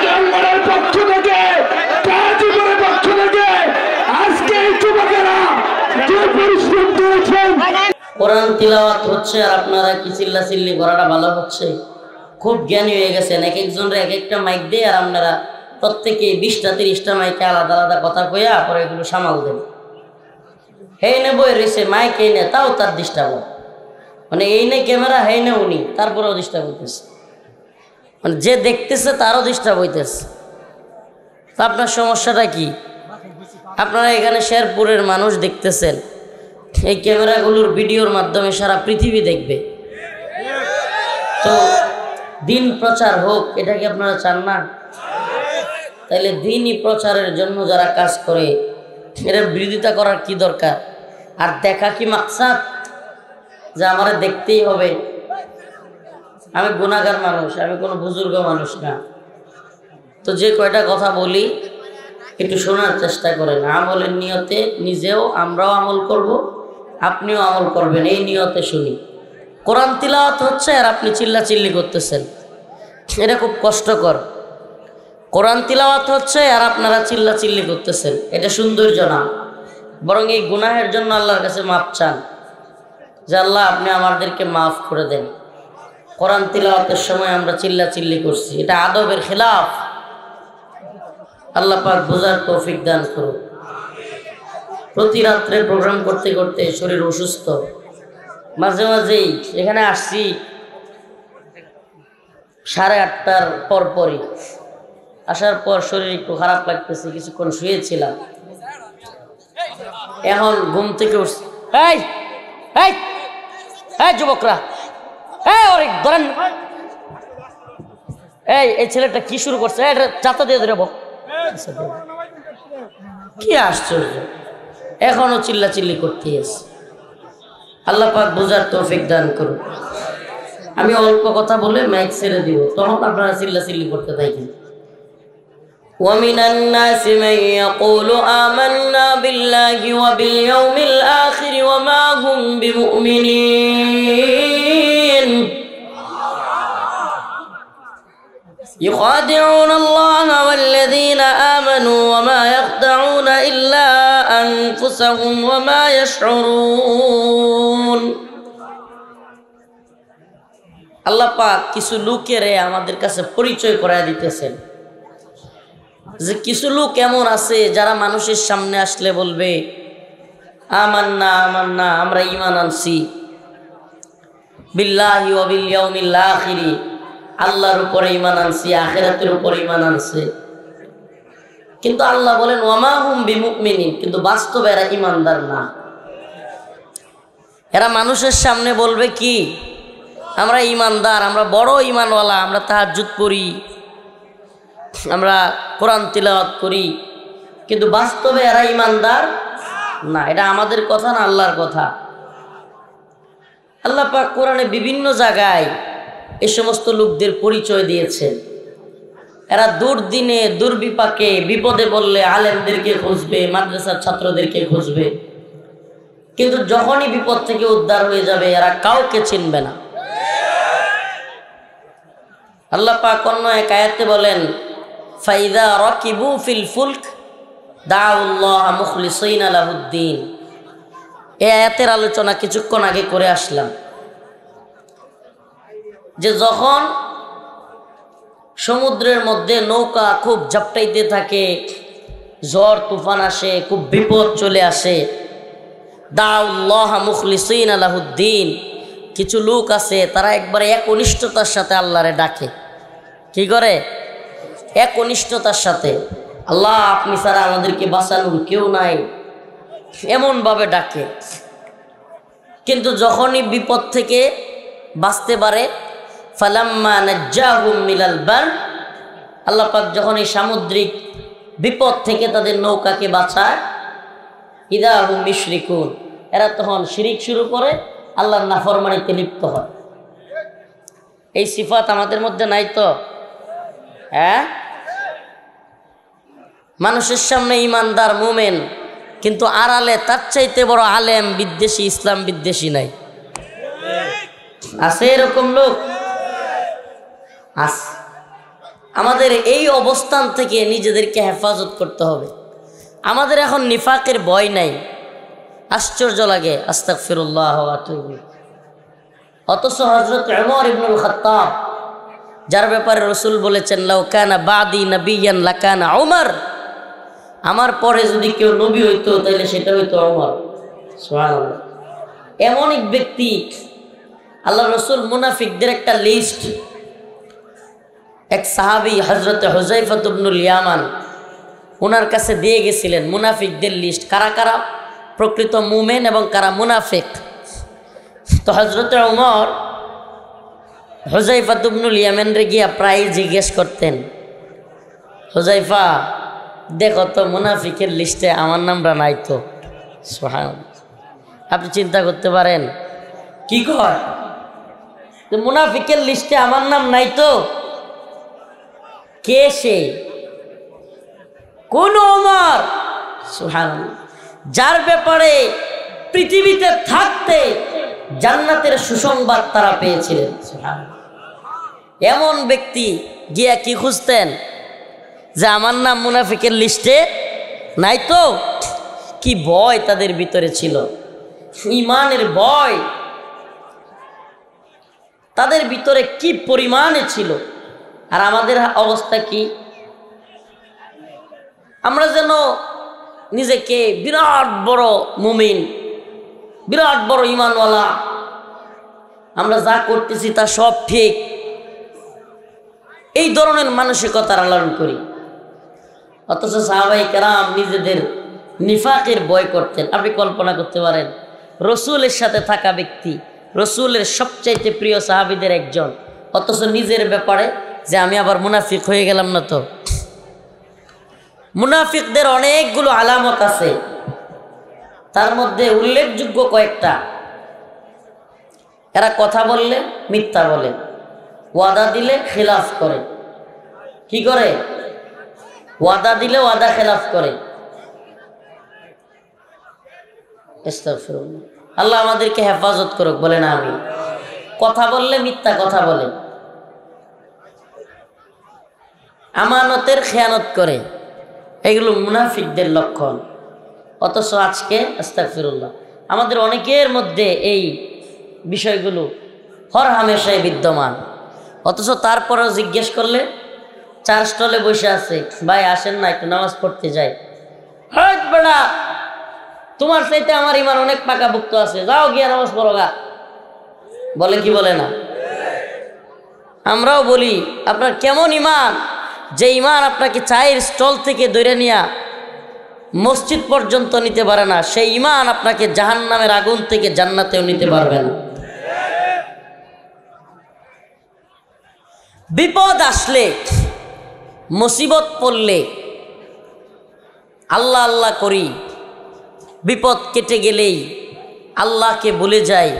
প্রাঙ্গণের পক্ষ থেকে গাজীপুরের পক্ষ থেকে আজকে এই যুবকেরা যে পরিশ্রম করেছেন। কোরআন তিলাওয়াত হচ্ছে আর আপনারা কি চিল্লাচিল্লি করাটা ভালো হচ্ছে? খুব জ্ঞানী হয়ে গেছেন, এক একজনের এক একটা মাইক দিয়ে, আর আপনারা প্রত্যেকে 20টা 30টা মাইকে আলাদা আলাদা কথা কইয়া পরে এগুলো সামাল দেন। হেই নে বই রয়েছে মাইক, এই নে, তাও তার ডিস্টার্ব, মানে এই নে ক্যামেরা, হেই নে উনি, তারপরেও ডিস্টার্ব হইতেছে, মানে যে দেখতেছে তারও ডিস্টার্ব হইতেছে। তা আপনার সমস্যাটা কি? আপনারা এখানে শেরপুরের মানুষ দেখতেছেন, এই ক্যামেরাগুলোর ভিডিওর মাধ্যমে সারা পৃথিবী দেখবে। তো দিন প্রচার হোক, এটা কি আপনারা চান না? তাইলে দিনই প্রচারের জন্য যারা কাজ করে এর বিরোধিতা করার কি দরকার? আর দেখা কি মাকসাদ যে আমারে দেখতেই হবে? আমি গুনাহগার মানুষ, আমি কোনো বুজুর্গ মানুষ না। তো যে কয়টা কথা বলি একটু শোনার চেষ্টা করেন। আমলের নিয়তে নিজেও, আমরাও আমল করব, আপনিও আমল করবেন, এই নিয়তে শুনি। কোরআন তিলাওয়াত হচ্ছে আর আপনি চিল্লাচিল্লি করতেছেন, এটা খুব কষ্টকর। কোরআন তিলাওয়াত হচ্ছে আর আপনারা চিল্লাচিল্লি করতেছেন, এটা সৌন্দর্য না, বরং এই গুনাহের জন্য আল্লাহর কাছে মাপ চান যে আল্লাহ আপনি আমাদেরকে মাফ করে দেন। কোরআন তিলাওয়াতের সময় আমরা চিল্লাচিল্লি করছি, এটা আদবের খেলাফ। আল্লাহ পাক বোঝার তৌফিক দান করুন। প্রতি রাত্রে প্রোগ্রাম করতে করতে শরীর অসুস্থ, মাঝে মাঝেই এখানে আসছি 8:30টার পরপরই, আসার পর শরীর একটু খারাপ লাগতেছে, কিছুক্ষণ শুয়েছিলাম, এখন ঘুম থেকে উঠছি। এই এই এই যুবকরা, এই ধরেন, এই ছেলেটা কি শুরু করছে? এটা চাতা দিয়ে ধরে কি আশ্চর্য, এখনো চিল্লাচিল্লি করতে আছে। আল্লাহ পাক বুঝার তৌফিক দান করুন। আমি অল্প কথা বলে মাইক ছেড়ে দিব, তখন আপনারা চিল্লাচিল্লি করতে থাকেন। ومن الناس من يقول آمنا بالله وباليوم الآخر وما هم بمؤمنين يخادعون الله والذين آمنوا وما يخدعون إلا أنفسهم وما يشعرون। আল্লাহ পাক কিছু লোকেরে আমাদের কাছে পরিচয় করায় দিতেছেন যে কিছু লোক এমন আছে যারা মানুষের সামনে আসলে বলবে আমান্না আমান্না, আমরা ঈমান আনছি, বিল্লাহি ওয়া বিল ইয়াউমিল আখির, আল্লাহর উপরে ঈমান আনছি, আখিরাতের উপরে ঈমান আনছে। কিন্তু আল্লাহ বলেন ওয়ামা হুম বিমুমিনিন, কিন্তু বাস্তবে এরা ঈমানদার না। এরা মানুষের সামনে বলবে কি আমরা ঈমানদার, আমরা বড় ঈমানওয়ালা, আমরা তাহাজ্জুদ করি, আমরা কোরআন তিলাওয়াত করি, কিন্তু বাস্তবে এরা ঈমানদার না। এটা আমাদের কথা না, আল্লাহর কথা। আল্লাহ পাক কোরআনে বিভিন্ন জায়গায় এই সমস্ত লোকদের পরিচয় দিয়েছেন। এরা দুর্দিনে দুর্বিপাকে বিপদে বললে আলেমদেরকে খুঁজবে, মাদ্রাসার ছাত্রদেরকে খুঁজবে, কিন্তু যখনই বিপদ থেকে উদ্ধার হয়ে যাবে এরা কাউকে চিনবে না। আল্লাহ পাক অন্য এক আয়াতে বলেন ফাইদা রাকিবু ফিল ফুলক দাউল্লাহ মুখলিসিনা লাহুদ্দিন। এই আয়াতের আলোচনা কিছুক্ষণ আগে করে আসলাম যে যখন সমুদ্রের মধ্যে নৌকা খুব ঝাপটাইতে থাকে, ঝড় তুফান আসে, খুব বিপদ চলে আসে, দাউল্লাহ মুখলিসিনা লাহুদ্দিন, কিছু লোক আছে তারা একবারে একনিষ্ঠতার সাথে আল্লাহরে ডাকে। কি করে? একনিষ্ঠতার সাথে, আল্লাহ আপনি ছাড়া আমাদেরকে বাঁচানোর কেউ নাই, এমনভাবে ডাকে। কিন্তু যখনই বিপদ থেকে বাঁচতে পারে, ফালাম্মা নাজ্জাহুম মিনাল বার, আল্লাহ পাক যখন এই সামুদ্রিক বিপদ থেকে তাদের নৌকাকে বাঁচায়, ইদা হুম ইশরিকুন, এরা তখন শিরিক শুরু করে, আল্লাহর নাফরমানিতে লিপ্ত হয়। এই সিফাত আমাদের মধ্যে নাই তো? হ্যাঁ, মানুষের সামনে ইমানদার মুমিন, কিন্তু আড়ালে তার চাইতে বড় আলেম বিদ্বেষী, ইসলাম বিদ্বেষী নাই। আছে এরকম লোক? আমাদের এই অবস্থান থেকে নিজেদেরকে হেফাজত করতে হবে। আমাদের এখন নিফাকের ভয় নাই, আশ্চর্য লাগে, আস্তাগফিরুল্লাহ ওয়া আতুবু। অথচ হযরত ওমর ইবনুল খাত্তাব, যার ব্যাপারে রাসূল বলেছেন লাউ কানা বাদি নবিয়ান লাকানা ওমর, আমার পরে যদি কেউ নবী হইতো তাহলে সেটা হইতো ওমর। সুবহানাল্লাহ। এমন এক ব্যক্তি, আল্লাহ রাসূল মুনাফিকদের একটা লিস্ট এক সাহাবী হযরত হুযায়ফা ইবনুল ইয়ামান ওনার কাছে দিয়ে গেছিলেন, মুনাফিকদের লিস্ট, কারা কারা প্রকৃত মুমিন এবং কারা মুনাফিক। তো হযরত ওমর হুযায়ফা ইবনুল ইয়ামানরে গিয়া প্রায় জিজ্ঞেস করতেন, হুযায়ফা দেখো তো মুনাফিকের লিস্টে আমার নামটা নাই তো। সুবহানাল্লাহ। আপনি চিন্তা করতে পারেন কি কয়, মুনাফিকের লিস্টে আমার নাম নাই তো? কে সে? কোন ওমর? সুবহানাল্লাহ। যার ব্যাপারে পৃথিবীতে থাকতে জান্নাতের সুসংবাদ তারা পেয়েছিলেন। সুবহানাল্লাহ। এমন ব্যক্তি গিয়া কি খুঁজতেন যে আমার নাম মুনাফিকের লিস্টে নাই তো? কি ভয় তাদের ভিতরে ছিল, ঈমানের ভয় তাদের ভিতরে কি পরিমাণে ছিল। আর আমাদের অবস্থা কি? আমরা যেন নিজেকে বিরাট বড় মুমিন, বিরাট বড় ঈমানওয়ালা, আমরা যা করতেছি তা সব ঠিক, এই ধরনের মানসিকতা লালন করি। অথচ সাহাবায়ে কেরাম নিজেদের নিফাকের ভয় করতেন। আপনি কল্পনা করতে পারেন, রসুলের সাথে থাকা ব্যক্তি, রসুলের সবচাইতে প্রিয় সাহাবীদের একজন, অথচ নিজের ব্যাপারে যে আমি আবার মুনাফিক হয়ে গেলাম না তো? মুনাফিকদের অনেকগুলো আলামত আছে, তার মধ্যে উল্লেখযোগ্য কয়েকটা। এরা কথা বললে মিথ্যা বলে, ওয়াদা দিলে খিলাফ করে। কি করে? ওয়াদা দিলে ওয়াদা খিলাফ করে। আস্তাগফিরুল্লাহ। আল্লাহ আমাদেরকে হেফাজত করুক, বলেন আমিন। কথা বললে মিথ্যা কথা বলে, আমানতের খেয়ানত করে, এগুলো মুনাফিকদের লক্ষণ। অথচ আজকে আস্তাগফিরুল্লাহ আমাদের অনেকের মধ্যে এই বিষয়গুলো হর হামেশাই বিদ্যমান। অথচ তারপরেও জিজ্ঞেস করলে চার স্টলে বসে আছে, ভাই আসেন না একটু নামাজ পড়তে যাই। হট বেড়া, তোমার চাইতে আমার ঈমান অনেক পাকাভুক্ত আছে, যাও গিয়া নামাজ পড়ো গা। বলে কি বলে না? আমরাও বলি আপনার কেমন ঈমান, যে ঈমান আপনাকে চায়ের স্টল থেকে ধরে নিয়া মসজিদ পর্যন্ত নিতে পারে না, সেই ঈমান আপনাকে জাহান্নামের আগুন থেকে জান্নাতেও নিতে পারবে না। বিপদ আসলে, মুসিবত পড়লে আল্লাহ আল্লাহ করি, বিপদ কেটে গেলেই আল্লাহকে ভুলে যাই,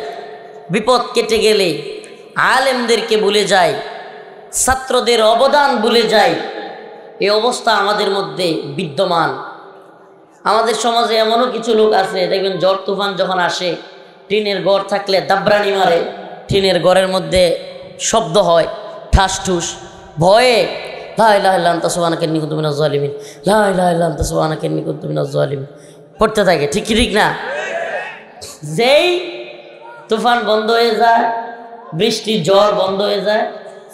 বিপদ কেটে গেলে আলেমদেরকে ভুলে যাই, ছাত্রদের অবদান ভুলে যাই। এই অবস্থা আমাদের মধ্যে বিদ্যমান। আমাদের সমাজে এমনও কিছু লোক আছে, দেখবেন ঝড় তুফান যখন আসে, টিনের ঘর থাকলে দাবরানি মারে, টিনের ঘরের মধ্যে শব্দ হয়, ঠাস ঠুস, ভয়ে লা ইলাহা ইল্লা আনতা সুবহানাকা ইন্নী কুনতু মিনাজ জালিমিন, লা ইলাহা ইল্লা আনতা সুবহানাকা ইন্নী কুনতু মিনাজ জালিমিন পড়তে থাকে। ঠিক ঠিক না? যেই তুফান বন্ধ হয়ে যায়, বৃষ্টি ঝড় বন্ধ হয়ে যায়,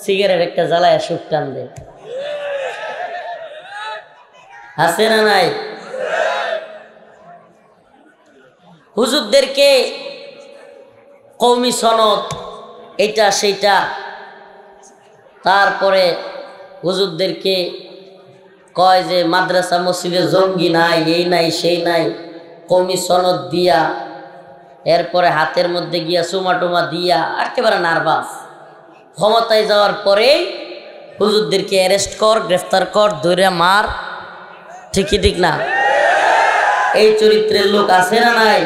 সিগারেট একটা জ্বালায় সুখ টান দেয়। আছে না নাই? হুজুরদেরকে কওমি সনদ, এটা সেইটা, তারপরে হুজুরদেরকে কয় যে মাদ্রাসা মসজিদে জঙ্গি নাই, এই নাই সেই নাই, কওমি সনদ দিয়া, এরপরে হাতের মধ্যে গিয়া চুমা টুমা দিয়া একেবারে নার্ভাস। ক্ষমতায় যাওয়ার পরে হুজুরদেরকে অ্যারেস্ট কর, গ্রেফতার কর, ধরে মার। ঠিকই ঠিক না? এই চরিত্রের লোক আছে না নাই?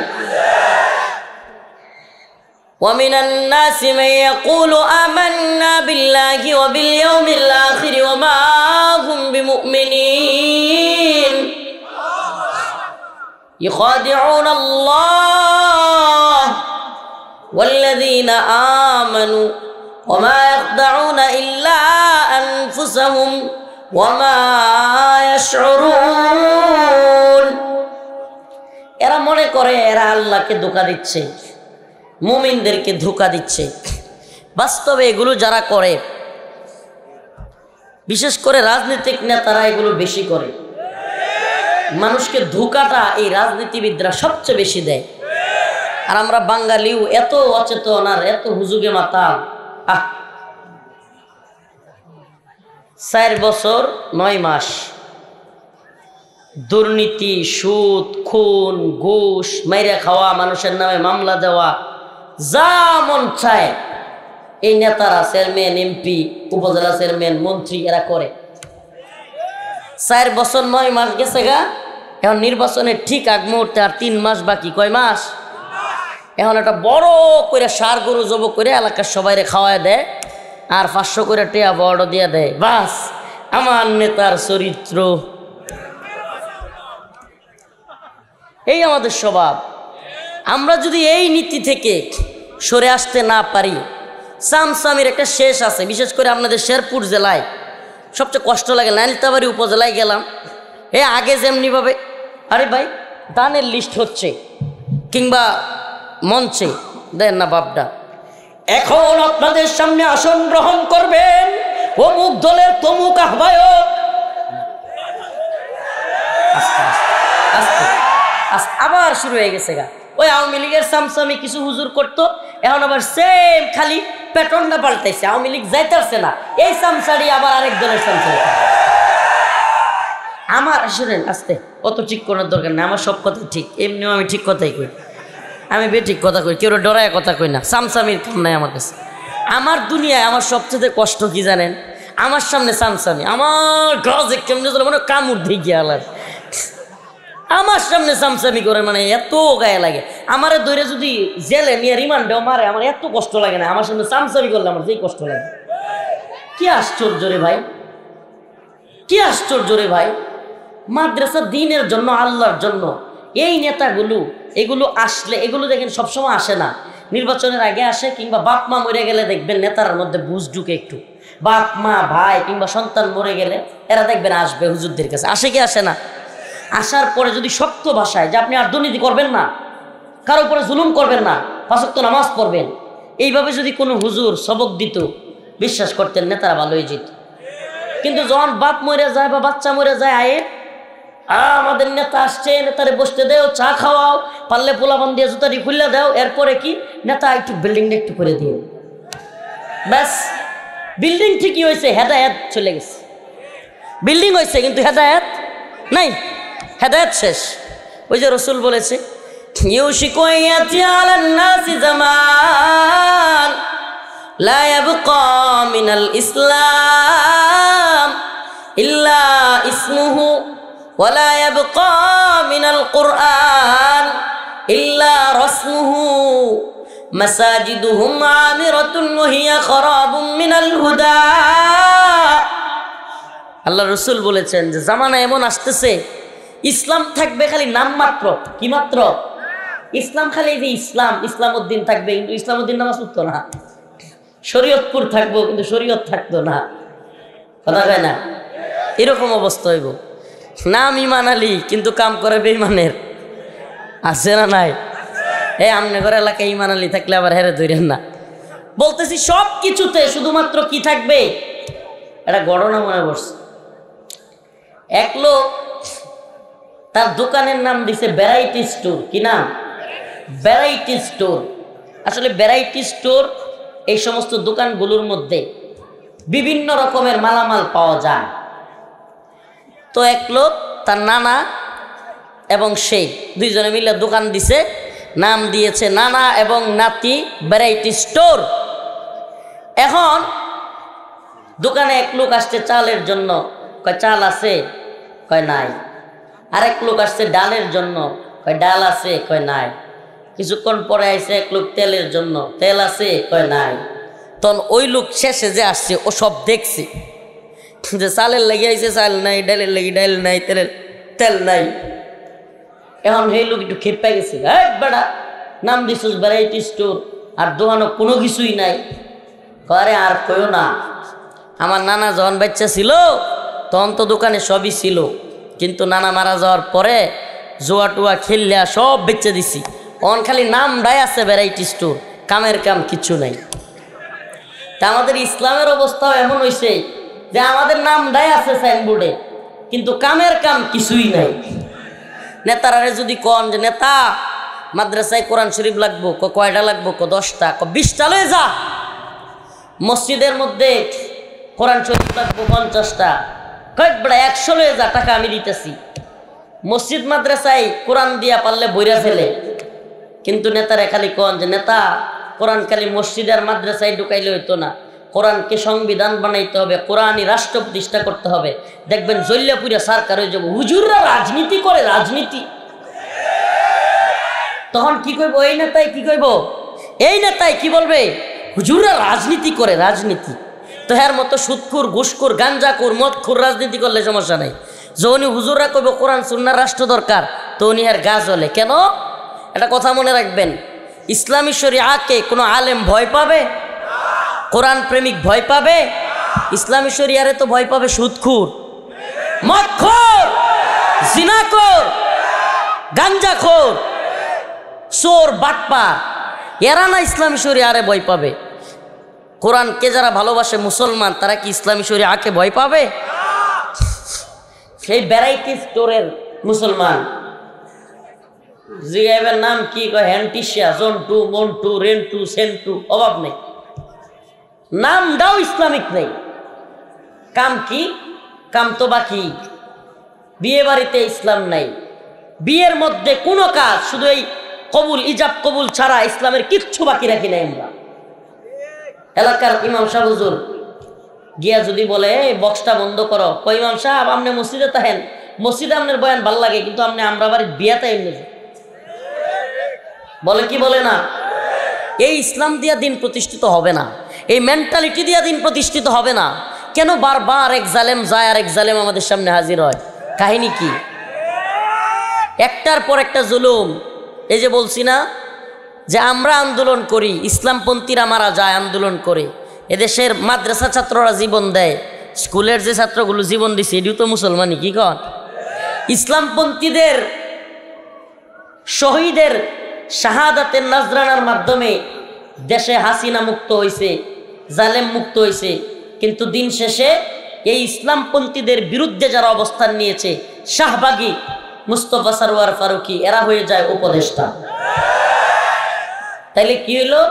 ومن الناس من يقول آمنا بالله وباليوم الآخر وما هم بمؤمنين يخادعون الله والذين آمنوا ওমা ইয়াখদাউনা ইল্লা আনফুসাহুম ওমা ইয়াশউরুন। এরা মনে করে এরা আল্লাহকে ধোঁকা দিচ্ছে, মুমিনদেরকে ধোঁকা দিচ্ছে। বাস্তবে এগুলো যারা করে, বিশেষ করে রাজনৈতিক নেতারা এগুলো বেশি করে। মানুষকে ধোঁকাটা এই রাজনীতিবিদরা সবচেয়ে বেশি দেয়। আর আমরা বাঙালিও এত অচেতন আর এত হুজুগে মাতাল। 4 বছর 9 মাস দুর্নীতি, সুদ, খুন, ঘুষ, মাইরা খাওয়া, মানুষের নামে মামলা দেওয়া, যা মন চায় এই নেতারা, চেয়ারম্যান, এমপি, উপজেলা চেয়ারম্যান, মন্ত্রী এরা করে। 4 বছর 9 মাস গেছে গা। এখন নির্বাচনের ঠিক আগ মুহূর্তে আর 3 মাস বাকি। কয় মাস? এখন একটা বড় করে সার গরু জব করে এলাকার সবাইরে খাওয়ায় দেয় আর 500 করে টিয়া বড় দিয়ে দেয়। বাস, আমার নেতার চরিত্র। এই আমাদের স্বভাব। আমরা যদি এই নীতি থেকে সরে আসতে না পারি, সামসামির একটা শেষ আছে। বিশেষ করে আপনাদের শেরপুর জেলায় সবচেয়ে কষ্ট লাগে। নাইলতাবাড়ি উপজেলায় গেলাম, আগে যেমনিভাবে আরে ভাই দানের লিস্ট হচ্ছে কিংবা মঞ্চে দেন না বাপডা, এখন আপনাদের সামনে আসন গ্রহণ করবেন অমুক দলের তমুক আহ্বায়ক। আবার শুরু হয়ে গেছে গা। ওই আওয়ামী লীগের সামসামি কিছু হুজুর করতো, এখন আবার সেম খালি প্যাটার্নটা পাল্টাইছে। আওয়ামী লীগ যাইতেছে না, এই সামসারি আবার আরেক দলের সামসারি। আমার শুনেন আস্তে, অত ঠিক করার দরকার নেই। আমার সব কথা ঠিক, এমনিও আমি ঠিক কথাই কই, আমি বেঠিক কথা কই, কেউ ডরায় কথা কই না। সামসামির কাম নাই আমার কাছে। আমার দুনিয়ায় আমার সবচেয়ে কষ্ট কি জানেন? আমার সামনে সামসামি, আমার গাছে কেমনে চলে মানে কামড় দিয়ে গিয়ে আলার। আমার সামনে সামসামি করে মানে এত গায়ে লাগে। আমারে দৈরে যদি জেলে নিয়ে রিমান্ডেও মারে, আমার এত কষ্ট লাগে না। আমার সামনে সামসামি করলে আমার যেই কষ্ট লাগে। কি আশ্চর্য রে ভাই, কি আশ্চর্য রে ভাই। মাদ্রাসা দ্বীনের জন্য, আল্লাহর জন্য এই নেতাগুলো, এগুলো আসলে, এগুলো দেখেন সবসময় আসে না, নির্বাচনের আগে আসে, কিংবা বাপ মা মরে গেলে দেখবেন নেতার মধ্যে বুঝ ঢুকে একটু। বাপ মা ভাই কিংবা সন্তান মরে গেলে এরা দেখবেন আসবে হুজুরদের কাছে। আসে কি আসে না? আসার পরে যদি শক্ত ভাষায় যে আপনি আর দুর্নীতি করবেন না, কারো উপরে জুলুম করবেন না, 5 ওয়াক্ত নামাজ পড়বেন, এইভাবে যদি কোনো হুজুর সবক দিত, বিশ্বাস করতেন নেতারা ভালো হয়ে যেত। কিন্তু যখন বাপ মরে যায় বা বাচ্চা মরে যায়, আয়ে আমাদের নেতা আসছে, নেতারে বসতে দেও, চা খাওয়াও, পারলে পোলাপান দিয়ে জুতারি খুললে দাও, এরপরে কি নেতা একটু বিল্ডিংটা একটু করে দিও, ব্যাস বিল্ডিং ঠিকই হয়েছে, হেদায়েত চলে গেছে। বিল্ডিং হয়েছে কিন্তু হেদায়েত নাই, হেদায়েত শেষ। ওই যে রসুল বলেছে, ইউশিকু ইয়াতি আলান নাসি জামান লা ইয়াবকা মিনাল ইসলাম ইল্লা ইসমুহু ওয়া লা ইয়াবকা মিনাল কুরআন ইল্লা রাসমুহু মাসাজিদুহুম আমিরাতুন ওয়া হিয়া খারাবুম মিনাল হুদা। আল্লাহ রসুল বলেছেন যে জামানা এমন আসতেছে, ইসলাম থাকবে খালি নাম মাত্র। কি মাত্র? ইসলাম খালি যে ইসলাম, ইসলামউদ্দিন থাকবে কিন্তু ইসলামউদ্দিন নামাজ পড়তো না। শরীয়তপুর থাকবো কিন্তু শরীয়ত থাকতো না। কথা কয় না? এরকম অবস্থা হইব। নাম ইমান আলী কিন্তু কাম করে বেঈমানের। আছে না নাই? আমনে ঘর এলাকায় ইমান আলী থাকলে আবার হেরে ধরেন না। বলতেছি সব কিছুতে শুধুমাত্র কি থাকবে? একটা ঘটনা মনে পড়ছে। এক লোক তার দোকানের নাম দিছে ভ্যারাইটি স্টোর। কি নাম? Variety store. আসলে ভ্যারাইটি স্টোর এই সমস্ত দোকানগুলোর মধ্যে বিভিন্ন রকমের মালামাল পাওয়া যায়। তো এক লোক, তার নানা এবং সেই দুইজনে মিলে দোকান দিছে, নাম দিয়েছে নানা এবং নাতি ভ্যারাইটি স্টোর। এখন দোকানে এক লোক আসছে চালের জন্য, কয় চাল আছে, কয় নাই। আরেক লোক আসছে ডালের জন্য, কয় ডাল আছে, কয় নাই। কিছুক্ষণ পরে আইছে এক লোক তেলের জন্য, তেল আছে, কয় নাই। তখন ওই লোক শেষে যে আসছে ও সব দেখছে যে চালের লেগে আইছে চাল নাই, ডালের লেগে ডাল নাই, তেল নাই। এখন সেই লোক একটু খেপে গেছে, বেড়া নাম দিছিস ভ্যারাইটি স্টোর আর দোকানে কোনো কিছুই নাই, করে আর কইও না, আমার নানা যখন বাচ্চা ছিল তখন তো দোকানে সবই ছিল, কিন্তু নানা মারা যাওয়ার পরে জুয়া টুয়া খেললে সব বেচে দিছি। অন খালি নামটাই আছে ভ্যারাইটি স্টোর, কামের কাম কিছু নাই। তা আমাদের ইসলামের অবস্থাও এমন হয়েছে যে আমাদের নামটাই আছে সাইনবোর্ডে, কিন্তু কামের কাম কিছুই নাই। নেতারা যদি কন যে নেতা মাদ্রাসায় কোরআন শরীফ লাগবো, কয়টা লাগবো, 10টা, 20টা লয়ে যা। মসজিদের মধ্যে কোরআন শরীফ লাগবো 50টা, কয়েকটা 100 লয়ে যা, টাকা আমি দিতেছি। মসজিদ মাদ্রাসায় কোরআন দিয়া পারলে বইরা ফেলে, কিন্তু নেতারা খালি কন যে নেতা কোরআন খালি মসজিদ আর মাদ্রাসায় ঢুকাইলে হইতো না, কোরআনকে সংবিধান বানাইতে হবে, কোরআনই রাষ্ট্র প্রতিষ্ঠা করতে হবে। দেখবেন জল্লাপুরে সরকার হয়ে যাবো, হুজুররা রাজনীতি করে, রাজনীতি। তখন কি কইব এই নেতাই, কি কইব এই নেতাই, কি বলবে হুজুররা রাজনীতি করে, রাজনীতি। তো এর মতো সুদখোর, ঘুষখোর, গাঞ্জাখোর, মদখোর রাজনীতি করলে সমস্যা নাই। যখনই হুজুররা কইব কোরআন সুন্নাহ রাষ্ট্র দরকার, তো উনি আর গা জ্বলে কেন? এটা কথা মনে রাখবেন, ইসলামী শরিয়াকে কোনো আলেম ভয় পাবে? কোরআন প্রেমিক ভয় পাবে? ইসলামী শরিয়ারে তো ভয় পাবে সুদখোর, মদখোর, জিনাখোর, গাঞ্জাখোর, চোর, বাটপার, এরা না ইসলামী শরিয়ারে ভয় পাবে। কোরআনকে যারা ভালোবাসে মুসলমান, তারা কি ইসলামী শরিয়াকে ভয় পাবে? সেই ভ্যারাইটি স্টোরের মুসলমান জিগাইবের নাম কি কয়, হ্যান্টিসিয়া, জন্টু, মন্টু, রেন্টু, সেন্টু, অভাব নেই, নামটাও ইসলামিক নেই। কাম কি? কাম তো বাকি। বিয়ে বাড়িতে ইসলাম নাই, বিয়ের মধ্যে কোনো কাজ, শুধু এই কবুল, ইজাব কবুল ছাড়া ইসলামের কিচ্ছু বাকি রাখি নাই আমরা। এলাকার ইমাম সাহেব হুজুর গিয়া যদি বলে এই বক্সটা বন্ধ করো, কই ইমাম সাহেব আপনি মসজিদে থাকেন, মসজিদে আপনার বয়ান ভাল লাগে, কিন্তু আপনি আমরা বাড়ির বিয়াতে এমনি বলে, কি বলে না? এই ইসলাম দিয়া দিন প্রতিষ্ঠিত হবে না, এই মেন্টালিটি দিয়া দিন প্রতিষ্ঠিত হবে না। কেন বারবার এক জালেম যায় আর এক জালেম আমাদের সামনে হাজির হয়? কাহিনী কি? একটার পর একটা জুলুম। এই যে বলছি না যে আমরা আন্দোলন করি, ইসলামপন্থীরা মারা যায় আন্দোলন করে, এদেশের মাদ্রাসা ছাত্ররা জীবন দেয়, স্কুলের যে ছাত্রগুলো জীবন দিছে এটিও তো মুসলমানই, কি কন? ইসলামপন্থীদের শহীদের শাহাদাতের নাজরানার মাধ্যমে দেশে হাসিনা মুক্ত হয়েছে, জালেম মুক্ত হয়েছে, কিন্তু দিন শেষে এই ইসলামপন্থীদের বিরুদ্ধে যারা অবস্থান নিয়েছে, শাহবাগী, মুস্তফা সরওয়ার ফারুকী, এরা হয়ে যায় উপদেষ্টা। তাইলে কি হলো?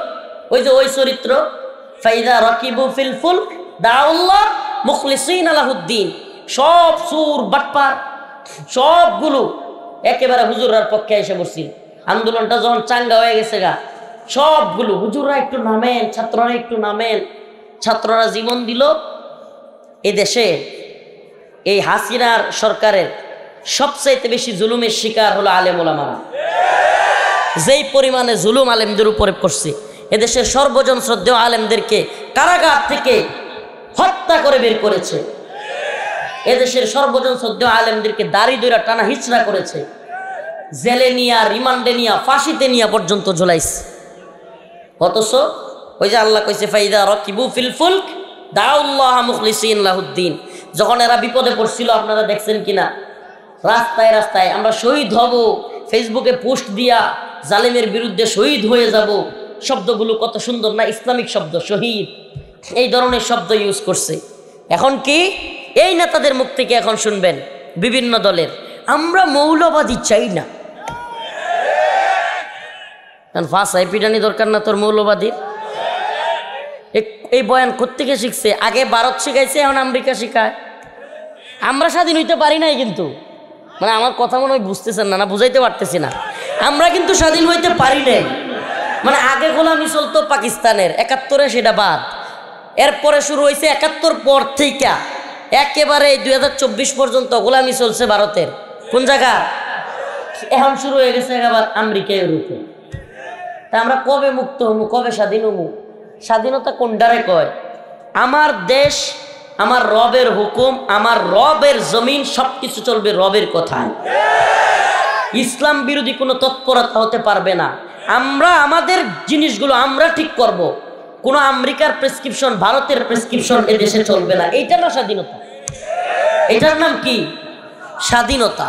ওই যে ওই চরিত্র, ফাইদা রাকিবু ফিল ফুলক দাউল্লাহ মুখলিসিন লাহুদ্দিন, সব সুর বাটপার সবগুলো একেবারে হুজুরার পক্ষে এসে বসছিল। আন্দোলনটা যখন চাঙ্গা হয়ে গেছে গা, সবগুলো হুজুররা একটু নামেন, ছাত্ররা একটু নামেন, ছাত্ররা জীবন দিল। এদেশে এই হাসিনার সরকারের সবচাইতে বেশি জুলুমের শিকার হলো আলেম ওলামারা। যেই পরিমাণে জুলুম আলেমদের উপরে করছে, এদেশের সর্বজন শ্রদ্ধেয় আলেমদেরকে কারাগার থেকে হত্যা করে বের করেছে, এদেশের সর্বজন শ্রদ্ধেয় আলেমদেরকে দাড়ি দইরা টানা হিচড়া করেছে, জেলে নিয়া, রিমান্ডে নিয়া, ফাঁসিতে নিয়া পর্যন্ত ঝুলাইছে। অথচ ওই যে আল্লাহ কইছে ফাইদা রাকিবু ফিল ফুলক দাউল্লাহ মুখলিসিন লাহুদ্দিন, যখন এরা বিপদে পড়ছিল, আপনারা দেখছেন কিনা রাস্তায় রাস্তায় আমরা শহীদ হব, ফেসবুকে পোস্ট দিয়া জালেমের বিরুদ্ধে শহীদ হয়ে যাব, শব্দগুলো কত সুন্দর না, ইসলামিক শব্দ, শহীদ, এই ধরনের শব্দ ইউজ করছে। এখন কি এই নেতাদের মুখ থেকে এখন শুনবেন বিভিন্ন দলের, আমরা মৌলবাদী চাই না। ফাঁসাই পিটানি দরকার না তোর মৌলবাদীর। এই বয়ান কোত্থেকে শিখছে? আগে ভারত শিখাইছে, এখন আমেরিকা শিখায়। আমরা স্বাধীন হইতে পারি নাই, কিন্তু মানে আমার কথা মনে হয় বুঝতেছেন না, না বুঝাইতে পারতেছি না। আমরা কিন্তু স্বাধীন হইতে পারি নাই, মানে আগে গোলামি চলতো পাকিস্তানের, 71-এ সেটা বাদ, এরপরে শুরু হয়েছে 71 পর থেকে একেবারে 2024 পর্যন্ত গোলামি চলছে ভারতের। কোন জায়গা? এখন শুরু হয়ে গেছে আবার আমেরিকা, ইউরোপে। তা আমরা কবে মুক্ত হমু, কবে স্বাধীন হমু? স্বাধীনতা কোনটারে কয়? আমার দেশ, আমার রবের হুকুম, আমার রবের জমিন, সবকিছু চলবে রবের কথায়। ইসলাম বিরোধী কোনো তৎপরতা হতে পারবে না। আমরা আমাদের জিনিসগুলো আমরা ঠিক করব, কোনো আমেরিকার প্রেসক্রিপশন, ভারতের প্রেসক্রিপশন এদেশে চলবে না। এইটা না স্বাধীনতা? এটার নাম কি? স্বাধীনতা।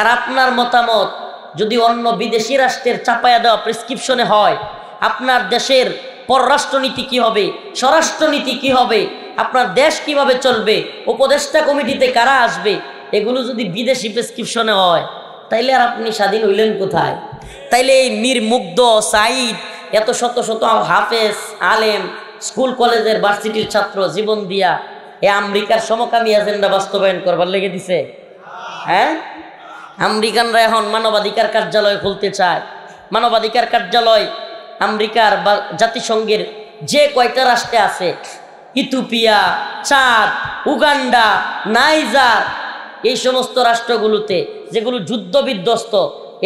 আর আপনার মতামত যদি অন্য বিদেশি রাষ্ট্রের চাপায়া দেওয়া প্রেসক্রিপশনে হয়, আপনার দেশের পররাষ্ট্রনীতি কি হবে, স্বরাষ্ট্রনীতি কি হবে, আপনার দেশ কিভাবে চলবে, উপদেষ্টা কমিটিতে কারা আসবে, এগুলো যদি বিদেশি প্রেসক্রিপশনে হয়, তাইলে আর আপনি স্বাধীন হইলেন কোথায়? তাইলে এই মীর মুগ্ধ, সাঈদ, এত শত শত হাফেজ, আলেম, স্কুল কলেজের ভার্সিটির ছাত্র জীবন দিয়া এ আমেরিকার সমকামী এজেন্ডা বাস্তবায়ন করবার লেগে দিছে। হ্যাঁ, আমেরিকানরা এখন মানবাধিকার কার্যালয় খুলতে চায়। মানবাধিকার কার্যালয় আমেরিকার বা জাতিসংঘের যে কয়টা রাষ্ট্রে আছে, ইথিওপিয়া, চাদ, উগান্ডা, নাইজার, এই সমস্ত রাষ্ট্রগুলোতে যেগুলো যুদ্ধ বিধ্বস্ত,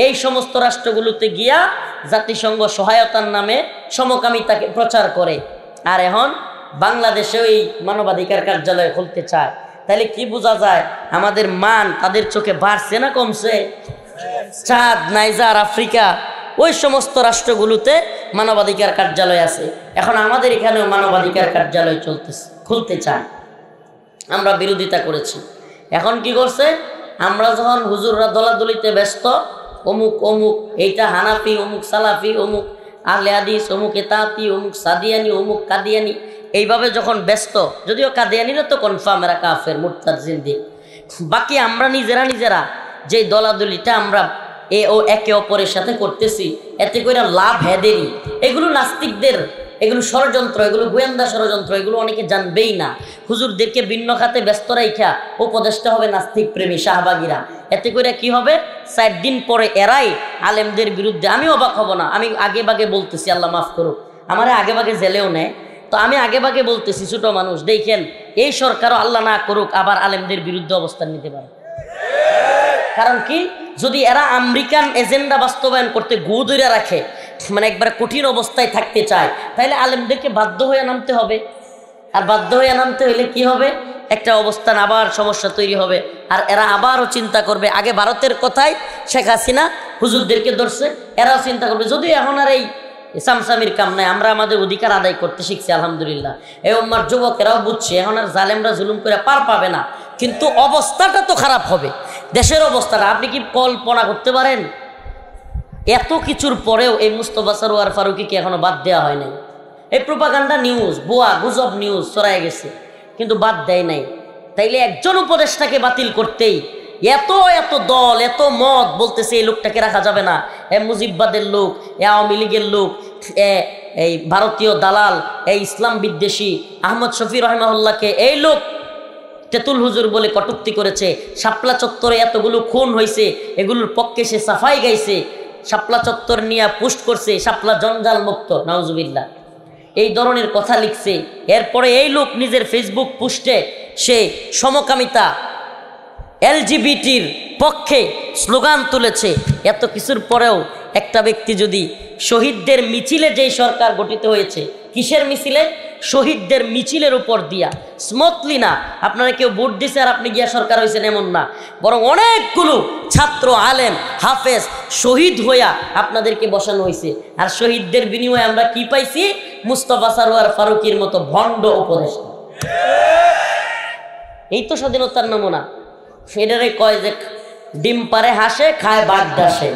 এই সমস্ত রাষ্ট্রগুলোতে গিয়া জাতিসংঘ সহায়তার নামে সমকামিতাকে প্রচার করে। আর এখন বাংলাদেশেও এই মানবাধিকার কার্যালয় খুলতে চায়। তাহলে কি বোঝা যায় আমাদের মান তাদের চোখে বাড়ছে না কমছে? চাঁদ, নাইজার, আফ্রিকা, ওই সমস্ত রাষ্ট্রগুলোতে মানবাধিকার কার্যালয় আছে। এখন আমাদের এখানেও মানবাধিকার কার্যালয় খুলতে চায়। আমরা বিরোধিতা করেছি। এখন কি করছে, আমরা যখন হুজুররা দলাদলিতে ব্যস্ত, অমুক অমুক, এইটা হানাফি, অমুক সালাফি, অমুক আহলে হাদিস, অমুক এতাতি, অমুক সাদিয়ানি, অমুক কাদিয়ানি, এইভাবে যখন ব্যস্ত, যদিও কাদিয়ানিরা তো কনফার্ম এরা কাফের, মুরতাদ, জিন্দিক, বাকি আমরা নিজেরা যে দলাদলিটা আমরা একে অপরের সাথে করতেছি, এতে করে লাভ হেদেরই। এগুলো নাস্তিকদের, এগুলো ষড়যন্ত্র, এগুলো গোয়েন্দা ষড়যন্ত্র, এগুলো অনেকে জানবেই না। হুজুরদেরকে ভিন্ন খাতে ব্যস্ত রাইখা উপদেষ্টা হবে নাস্তিক প্রেমী শাহবাগীরা। এতে করে কি হবে, 4 দিন পরে এরাই আলেমদের বিরুদ্ধে। আমি অবাক হব না, আমি আগে বাগে বলতেছি, আল্লাহ মাফ করুক, আমার আগে বাগে জেলেও নেয়, তো আমি আগে বাগে বলতেছি, ছোট মানুষ দেখেন, এই সরকারও আল্লাহ না করুক আবার আলেমদের বিরুদ্ধে অবস্থান নিতে পারে। কারণ কি, যদি এরা আমেরিকান এজেন্ডা বাস্তবায়ন করতে গু ধরে রাখে, মানে একবার কঠিন অবস্থায় থাকতে চায়, তাহলে আলেমদেরকে বাধ্য হয়ে নামতে হবে। আর বাধ্য হয়ে নামতে হলে কি হবে, একটা অবস্থান, আবার সমস্যা তৈরি হবে। আর এরা আবারও চিন্তা করবে, আগে ভারতের কথায় শেখ হাসিনা হুজুরদেরকে ধরছে, এরাও চিন্তা করবে, যদিও এখন আর এই সামসামির কাম নাই, আমরা আমাদের অধিকার আদায় করতে শিখছি আলহামদুলিল্লাহ। এই উম্মার যুবকেরাও বুঝছে, এখন আর জালেমরা জুলুম করে পার পাবে না, কিন্তু অবস্থাটা তো খারাপ হবে, দেশের অবস্থাটা। আপনি কি কল্পনা করতে পারেন, এত কিছুর পরেও এই মুস্তফা সরোয়ার ফারুকীকে এখনো বাদ দেওয়া হয় নাই? এই প্রোপাগান্ডা নিউজ, ভুয়া গুজব নিউজ ছড়ায় গেছে, কিন্তু বাদ দেয় নাই। তাইলে একজন উপদেষ্টাকে বাতিল করতেই এত এত দল, এত মত বলতেছে এই লোকটাকে রাখা যাবে না, এ মুজিববাদের লোক, এ আওয়ামী লীগের লোক, এই ভারতীয় দালাল, এই ইসলাম বিদ্বেষী আহমদ শফি রহমাহুল্লাহকে এই লোক তেতুল হুজুর বলে কটূক্তি করেছে। শাপলা চত্বরে এতগুলো খুন হয়েছে, এগুলোর পক্ষে সে সাফাই গাইছে, শাপলা চত্বর নিয়ে পোস্ট করছে, শাপলা জঞ্জাল মুক্ত, নাউজুবিল্লাহ, এই ধরনের কথা লিখছে। এরপরে এই লোক নিজের ফেসবুক পোস্টে সে সমকামিতা, এলজিবিটির পক্ষে স্লোগান তুলেছে। এত কিছুর পরেও একটা ব্যক্তি যদি শহীদদের মিছিলে, যেই সরকার গঠিত হয়েছে, কিসের মিছিলে, শহীদদের মিছিলের উপর দিয়া, স্মুথলি না আপনারা কেউ ভোট দিছে আর আপনি গিয়া সরকার হয়েছেন এমন না, বরং অনেকগুলো ছাত্র, আলেম, হাফেজ শহীদ হইয়া আপনাদেরকে বসানো হয়েছে। আর শহীদদের বিনিময়ে আমরা কি পাইছি, মুস্তফা সরোয়ার ফারুকীর মতো ভণ্ড উপদেষ্টা। এই তো স্বাধীনতার নমুনা। সেটারে কয় যে ডিম পারে হাসে, খায় বাঘ ডাসে।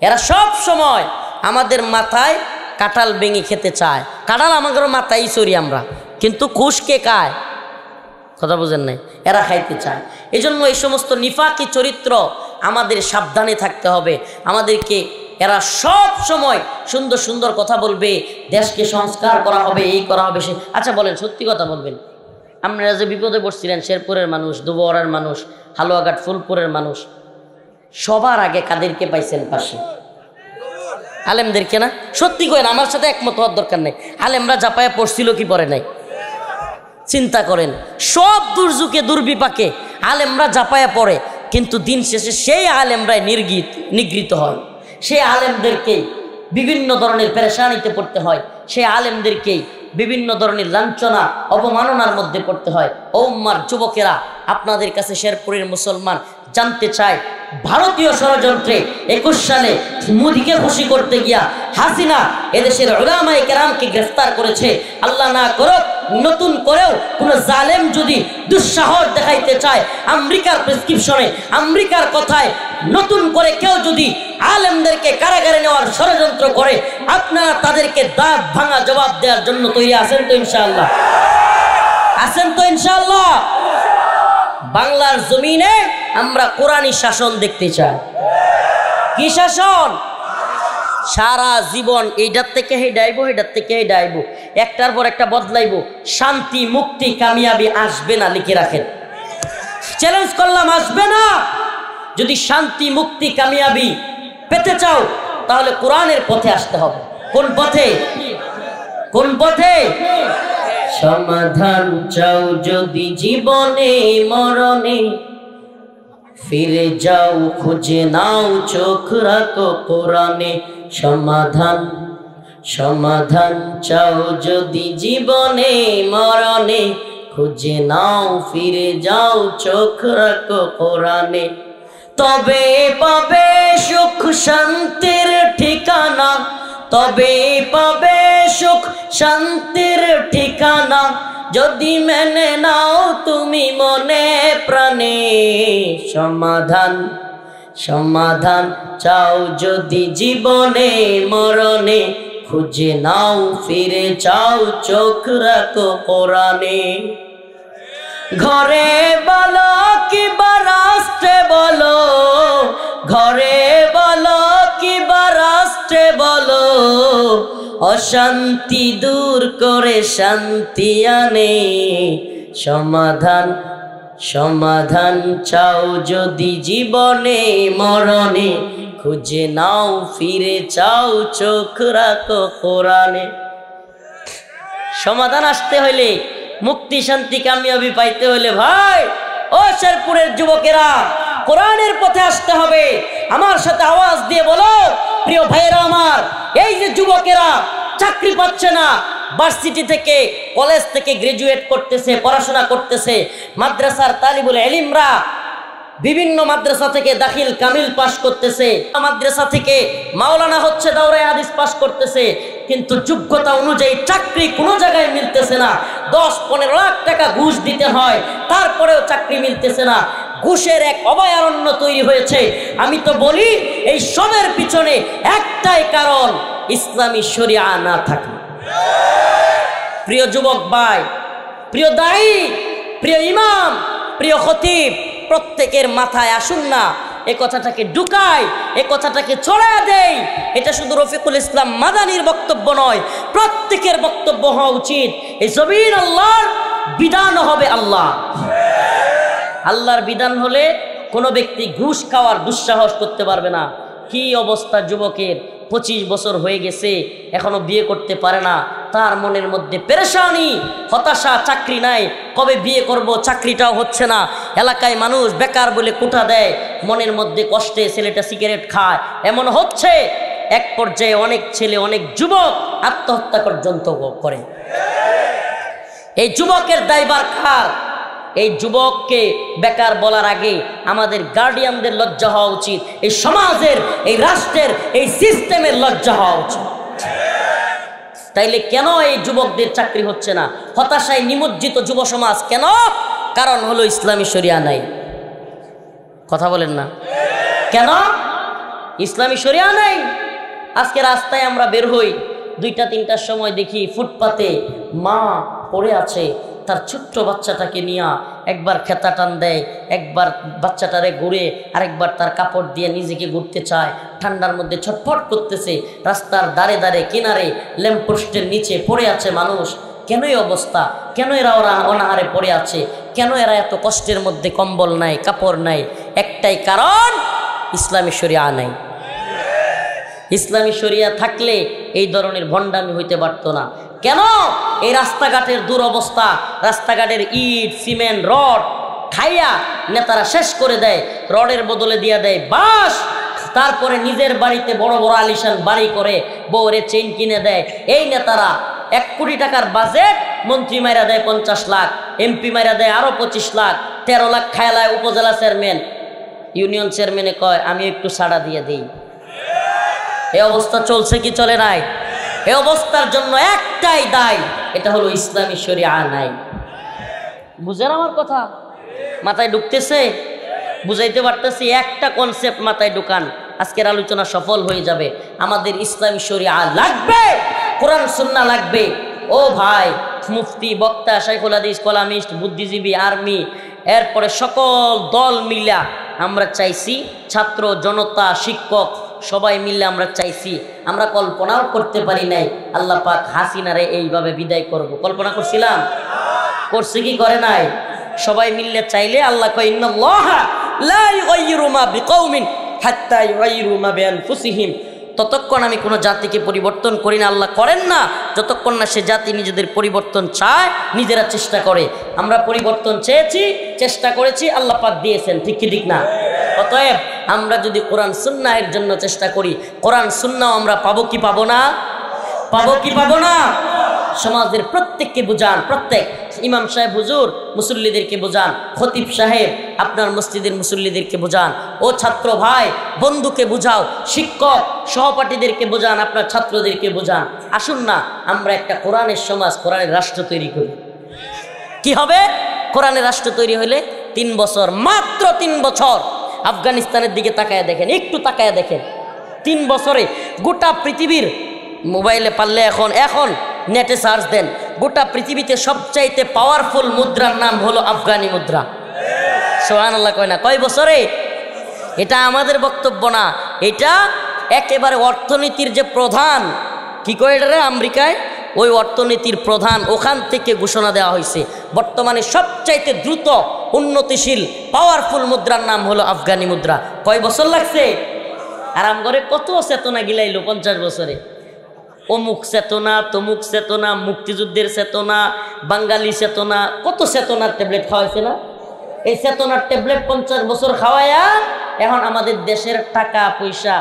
এরা সব সময় আমাদের মাথায় কাঁঠাল ভেঙে খেতে চায়। কাঁঠাল আমাদের মাথায় চড়ি আমরা, কিন্তু খুশ কে খায়, কথা বুঝেন নাই, এরা খাইতে চায়। এই জন্য এই সমস্ত নিফাকি চরিত্র আমাদের সাবধানে থাকতে হবে। আমাদেরকে এরা সব সময় সুন্দর সুন্দর কথা বলবে, দেশকে সংস্কার করা হবে, এই করা হবে সে। আচ্ছা বলেন, সত্যি কথা বলবেন, আপনারা যে বিপদে পড়ছিলেন, শেরপুরের মানুষ, দুবরার মানুষ, হালুয়াঘাট ফুলপুরের মানুষ, সবার আগে কাদেরকে পাইছেন পাশে? আলেমদেরকে না? সত্যি করেন, আমার সাথে একমত হওয়ার দরকার নেই। আলেমরা জাপায় পড়ছিল কি পড়ে নাই? চিন্তা করেন, সব দুর্যোগে দুর্বিপাকে আলেমরা জাপায়া পড়ে, কিন্তু দিন শেষে সেই আলেমরাই নিগৃহীত হয়। সেই আলেমদেরকেই বিভিন্ন ধরনের পেরেশানিতে পড়তে হয়, সেই আলেমদেরকেই বিভিন্ন ধরনের লাঞ্ছনা, অবমাননার মধ্যে পড়তে হয়। ও উম্মার যুবকেরা, আপনাদের কাছে শেরপুরের মুসলমান জানতে চায়, ভারতীয় ষড়যন্ত্রে 21 সালে মোদিকে খুশি করতে গিয়া হাসিনা এদেশের উলামায়ে কেরামকে গ্রেফতার করেছে। আল্লাহ না করুক নতুন করেও কোন জালেম যদি দুঃসাহস দেখাইতে চায়, আমেরিকার প্রেসক্রিপশনে আমেরিকার কথায় নতুন করে কেউ যদি আলেমদেরকে কারাগারে নেওয়ার ষড়যন্ত্র করে, আপনারা তাদেরকে দাঁত ভাঙা জবাব দেওয়ার জন্য তৈরি আছেন তো ইনশাআল্লাহ? আছেন তো ইনশাআল্লাহ? বাংলার জমিনে আমরা কোরআনী শাসন দেখতে চাই। কি শাসন? সারা জীবন এইটার থেকে হে ডাইবো, এটার থেকে হে ডাইবো, একটার পর একটা বদলাইবো, শান্তি মুক্তি কামিয়াবি আসবে না। লিখে রাখেন, চ্যালেঞ্জ করলাম, আসবে না। যদি শান্তি মুক্তি কামিয়াবি পেতে চাও তাহলে কোরআনের পথে আসতে হবে। কোন পথে? কোন পথে? সমাধান চাও যদি জীবনে মরণে, ফিরে যাও খুঁজে নাও চোখ রাখো কোরআনে। সমাধান সমাধান চাও যদি জীবনে মরণে, খুঁজে নাও ফিরে যাও চোখ রাখো কোরআনে। তবে পাবে সুখ শান্তির ঠিকানা, তবে পাবে সুখ শান্তির ঠিকানা, যদি মেনে নাও তুমি মনে প্রাণে। সমাধান সমাধান চাও যদি জীবনে মরণে, খুঁজে নাও ফিরে যাও চোখ রাখো কোরআনে। ঘরে বলো কিংবা রাষ্ট্রে বলো, ঘরে বলো কিংবা রাষ্ট্রে বলো, অশান্তি দূর করে শান্তি আনে। সমাধান সমাধান চাও যদি জীবনে মরণে, খুঁজে নাও ফিরে চাও চোখ রাখো কোরআনে। সমাধান আসতে হইলে, মুক্তি শান্তি কামিয়াবি পাইতে হইলে ভাই ও শেরপুরের যুবকেরা কোরআনের পথে আসতে হবে। আমার সাথে আওয়াজ দিয়ে বলো, প্রিয় ভাইয়েরা আমার, এই যে যুবকেরা চাকরি পাচ্ছে না, ভার্সিটি থেকে কলেজ থেকে গ্রাজুয়েট করতেছে, পড়াশোনা করতেছে, মাদ্রাসার তালিবুল ইলমরা বিভিন্ন মাদ্রাসা থেকে দাখিল কামিল পাস করতেছে, মাদ্রাসা থেকে মাওলানা হচ্ছে, দাওরায়ে হাদিস পাস করতেছে, কিন্তু যোগ্যতা অনুযায়ী চাকরি কোনো জায়গায় মিলতেছে না। 10-15 লাখ টাকা ঘুষ দিতে হয়, তারপরেও চাকরি মিলতেছে না। ঘুষের এক অভয়ারণ্য তৈরি হয়েছে। আমি তো বলি এই সবের পিছনে একটাই কারণ, ইসলামী শরিয়া না থাকা। প্রিয় যুবক ভাই, প্রিয় দায়ী, প্রিয় ইমাম, প্রিয় খতিব, প্রত্যেকের মাথায় আসুন না এই কথাটাকে ঢুকাই, এই কথাটাকে ছড়ায় দেই। এটা শুধু রফিকুল ইসলাম মাদানির বক্তব্য নয়, প্রত্যেকের বক্তব্য হওয়া উচিত। এই জমিন আল্লাহর, বিধান হবে আল্লাহ। আল্লাহর বিধান হলে কোনো ব্যক্তি ঘুষ খাওয়ার দুঃসাহস করতে পারবে না। কি অবস্থা যুবকের, 25 বছর হয়ে গেছে এখনো বিয়ে করতে পারে না, তার মনের মধ্যে পেরেশানি, হতাশা, চাকরি নাই, কবে বিয়ে করব, চাকরিটাও হচ্ছে না, এলাকায় মানুষ বেকার বলে কোটা দেয়, মনের মধ্যে কষ্টে ছেলেটা সিগারেট খায়, এমন হচ্ছে। এক পর্যায়ে অনেক ছেলে, অনেক যুবক আত্মহত্যা পর্যন্ত করে। এই যুবকের দায়ভার কার? এই যুবককে বেকার বলার আগে আমাদের গার্ডিয়ানদের লজ্জা হওয়া উচিত, এই সমাজের, এই রাষ্ট্রের, এই সিস্টেমের লজ্জা হওয়া উচিত। তাইলে কেন এই যুবকদের চাকরি হচ্ছে না? হতাশায় নিমজ্জিত যুব সমাজ কেন? কারণ হলো ইসলামী শরিয়া নাই। কথা বলেন না কেন? ইসলামী শরিয়া নাই। আজকে রাস্তায় আমরা বের হই, 2টা-3টার সময় দেখি ফুটপাতে মা পড়ে আছে, তার ছোট্ট বাচ্চাটাকে নিয়ে একবার খেতা টান দেয়, একবার বাচ্চাটারে ঘুরে, আরেকবার তার কাপড় দিয়ে নিজেকে ঘুরতে চায়, ঠান্ডার মধ্যে ছটফট করতেছে। রাস্তার দাঁড়ে দাঁড়ে কিনারে ল্যাম্পপোস্টের নিচে পড়ে আছে মানুষ। কেন এই অবস্থা? কেন এরা অনাহারে পড়ে আছে? কেন এরা এত কষ্টের মধ্যে? কম্বল নাই, কাপড় নাই। একটাই কারণ, ইসলামী শরিয়া নাই। ইসলামী শরিয়া থাকলে এই ধরনের ভণ্ডামি হইতে পারতো না। কেন? এই রাস্তাঘাটের দুরবস্থা, রাস্তাঘাটের ইট, সিমেন্ট, রড খাইয়া নেতারা শেষ করে দেয়, রডের বদলে দিয়ে দেয় বাঁশ। তারপরে নিজের বাড়িতে বড় বড় আলিশান বাড়ি করে বউরে চেইন কিনে দেয়। এই নেতারা 1 কোটি টাকার বাজেট, মন্ত্রী মাইরা দেয় 50 লাখ, এমপি মাইরা দেয় আরো 25 লাখ, 13 লাখ খায়লায় উপজেলা চেয়ারম্যান। ইউনিয়ন চেয়ারম্যানে কয় আমি একটু সাড়া দিয়ে দিই। এই অবস্থা চলছে কি চলে নাই? এই অবস্থার জন্য একটাই দায়, এটা হলো ইসলামী শরিয়া নাই। বুঝেন আমার কথা? মাথায় ঢুকতেছে? বুঝাইতে পারতেছি? একটা কনসেপ্ট মাথায় ঢুকান, আজকের আলোচনা সফল হয়ে যাবে। আমাদের ইসলামী শরিয়া লাগবে, কোরআন সুন্নাহ লাগবে। ও ভাই, মুফতি, বক্তা, শাইখুল হাদিস, কলামিস্ট, বুদ্ধিজীবী, আর্মি, এরপরে সকল দল মিলা আমরা চাইছি, ছাত্র জনতা, শিক্ষক সবাই মিলে আমরা চাইছি, আমরা কল্পনাও করতে পারি নাই আল্লাহ পাক হাসিনারে এইভাবে বিদায় করব। কল্পনা করছিলাম? করছে কি করে নাই? সবাই মিলে চাইলে আল্লাহ কয় ইন্নাল্লাহা লা ইউগাইয়িরু মা বিকওমিন হাত্তা ইউগাইয়িরু মা বিআনফুসিহিম। ততক্ষণ আমি কোনো জাতিকে পরিবর্তন করি না, আল্লাহ করেন না, যতক্ষণ না সে জাতি নিজেদের পরিবর্তন চায়, নিজেরা চেষ্টা করে। আমরা পরিবর্তন চেয়েছি, চেষ্টা করেছি, আল্লাহ পাক দিয়েছেন, ঠিক কি ঠিক না? অতএব আমরা যদি কোরআন সুন্নাহের জন্য চেষ্টা করি, কোরআন সুন্নাহ আমরা পাবো কি পাবো না? পাবো কি পাবো না? সমাজের প্রত্যেককে বুঝান, প্রত্যেক ইমাম সাহেব হুজুর মুসল্লিদেরকে বুঝান, খতিব সাহেব আপনার মসজিদের মুসল্লিদেরকে বুঝান, ও ছাত্র ভাই বন্ধুকে বুঝাও, শিক্ষক সহপাঠীদেরকে বুঝান, আপনার ছাত্রদেরকে বুঝান। আসুন না আমরা একটা কোরআনের সমাজ, কোরআনের রাষ্ট্র তৈরি করি। কি হবে? কোরআনের রাষ্ট্র তৈরি হলে 3 বছর, মাত্র 3 বছর। আফগানিস্তানের দিকে তাকায় দেখেন, একটু তাকায় দেখেন, 3 বছরে গোটা পৃথিবীর, মোবাইলে পারলে এখন নেটে সার্চ দেন, গোটা পৃথিবীতে সবচাইতে পাওয়ারফুল মুদ্রার নাম হলো আফগানি মুদ্রা। সুবহানাল্লাহ কয় না? কয় বছরে? এটা আমাদের বক্তব্য না, এটা একেবারে অর্থনীতির যে প্রধান, কি কয় এটা রে আমেরিকায়, ওই অর্থনীতির প্রধান, ওখান থেকে ঘোষণা দেওয়া হয়েছে বর্তমানে সবচাইতে দ্রুত উন্নতিশীল পাওয়ারফুল মুদ্রার নাম হলো আফগানি মুদ্রা। কয় বছর লাগছে? আরাম করে কত চেতনা গিলাইলো 50 বছরে। অমুক চেতনা, তমুক চেতনা, মুক্তিযুদ্ধের চেতনা, বাঙালি চেতনা, কত চেতনার ট্যাবলেট খাওয়াইছে না? এই চেতনার ট্যাবলেট 50 বছর খাওয়াইয়া এখন আমাদের দেশের টাকা পয়সা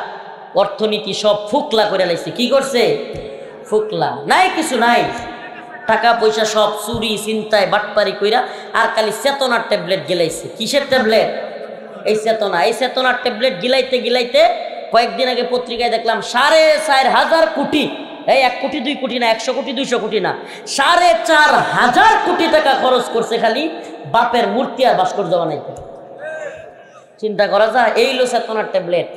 অর্থনীতি সব ফুকলা করে লাইছে। কি করছে? ফুকলা, নাই কিছু নাই, টাকা পয়সা সব চুরি চিন্তায় বাটপারি কইরা আর খালি চেতনার ট্যাবলেট গিলাইছে। কিসের ট্যাবলেট? এই চেতনা। এই চেতনার ট্যাবলেট গিলাইতে গিলাইতে কয়েকদিন আগে পত্রিকায় দেখলাম 4,500 কোটি, এই 1 কোটি 2 কোটি না, 100 কোটি 200 কোটি না, 4,500 কোটি টাকা খরচ করছে খালি বাপের মূর্তি আর ভাস্কর্য বানাইতে। চিন্তা করা যায়? এই হলো চেতনার ট্যাবলেট।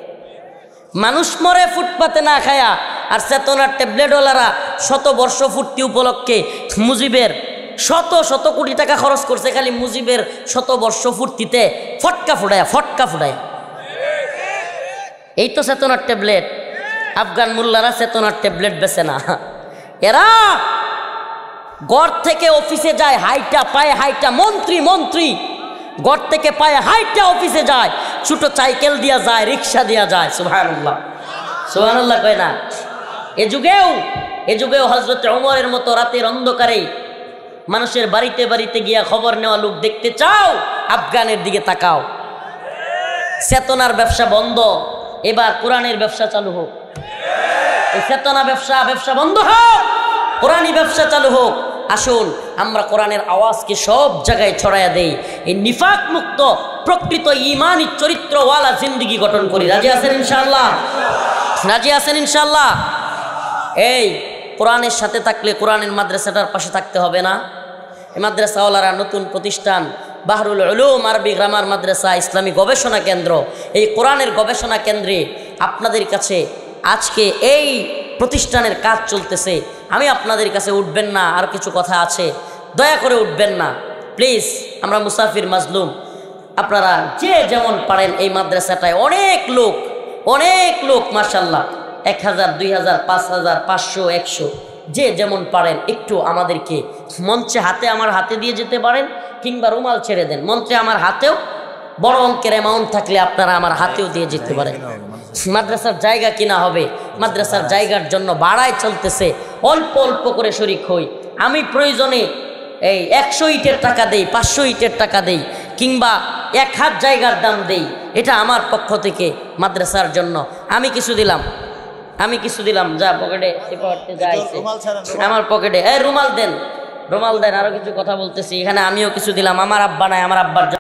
মানুষ মরে ফুটপাতে না খায়া, আর চেতনার ট্যাবলেটওয়ালারা 100 বর্ষ পূর্তি উপলক্ষে মুজিবের শত কোটি টাকা খরচ করছে খালি মুজিবের 100 বর্ষ পূর্তিতে ফটকা ফুটায়া। এই তো চেতনার ট্যাবলেট। আফগান মোল্লারা চেতনার ট্যাবলেট বেছে না, এরা ঘর থেকে অফিসে যায় হাইটা, পায়ে হাইটা, মন্ত্রী ঘর থেকে পায়ে হাইটা অফিসে যায়, ছোট সাইকেল দিয়া যায়, রিক্সা দিয়া যায়। সুবহানাল্লাহ, সুবহানাল্লাহ কয় না? এ যুগেও হযরত ওমরের মতো রাতের অন্ধকারে মানুষের বাড়িতে বাড়িতে গিয়া খবর নেওয়া লোক দেখতে চাও? আফগানের দিকে তাকাও। চেতনার ব্যবসা বন্ধ, এবার কোরআনের ব্যবসা চালু হোক। এই চেতনা ব্যবসা বন্ধ হোক, কোরআনী ব্যবসা চালু হোক। আসুন আমরা কোরআনের আওয়াজকে সব জায়গায় ছড়াইয়া দেই, এই নিফাক মুক্ত প্রকৃত ঈমানী চরিত্রওয়ালা জিন্দেগি গঠন করি। রাজি আছেন ইনশাআল্লাহ? রাজি আছেন ইনশাআল্লাহ? এই কোরআনের সাথে থাকলে কোরআনের মাদ্রাসাটার পাশে থাকতে হবে না? এই মাদ্রাসাওয়ালারা নতুন প্রতিষ্ঠান বাহরুল উলুম আরবি গ্রামার মাদ্রাসা ইসলামী গবেষণা কেন্দ্র, এই কোরআনের গবেষণা কেন্দ্রে আপনাদের কাছে আজকে এই প্রতিষ্ঠানের কাজ চলতেছে। আমি আপনাদের কাছে উঠবেন না, আর কিছু কথা আছে, দয়া করে উঠবেন না প্লিজ। আমরা মুসাফির মাজলুম, আপনারা যে যেমন পারেন এই মাদ্রাসাটায় অনেক লোক মাশাআল্লাহ 1000 2000 5000 500 100 যে যেমন পারেন একটু আমাদেরকে মঞ্চে আমার হাতে দিয়ে যেতে পারেন, কিংবা রুমাল ছেড়ে দেন। মঞ্চে আমার হাতেও বড় অঙ্কের অ্যামাউন্ট থাকলে আপনারা আমার হাতেও দিয়ে যেতে পারেন। মাদ্রাসার জায়গা কিনা হবে, মাদ্রাসার জায়গার জন্য ভাড়ায় চলতেছে, অল্প অল্প করে শরিক হই। আমি প্রয়োজনে এই 100 ইটের টাকা দেই, 500 ইটের টাকা দেই, কিংবা 1 হাত জায়গার দাম দেই। এটা আমার পক্ষ থেকে মাদ্রাসার জন্য আমি কিছু দিলাম। যা পকেটে আমার পকেটে রুমাল দেন, আরো কিছু কথা বলতেছি। এখানে আমিও কিছু দিলাম, আমার আব্বা নাই, আমার আব্বার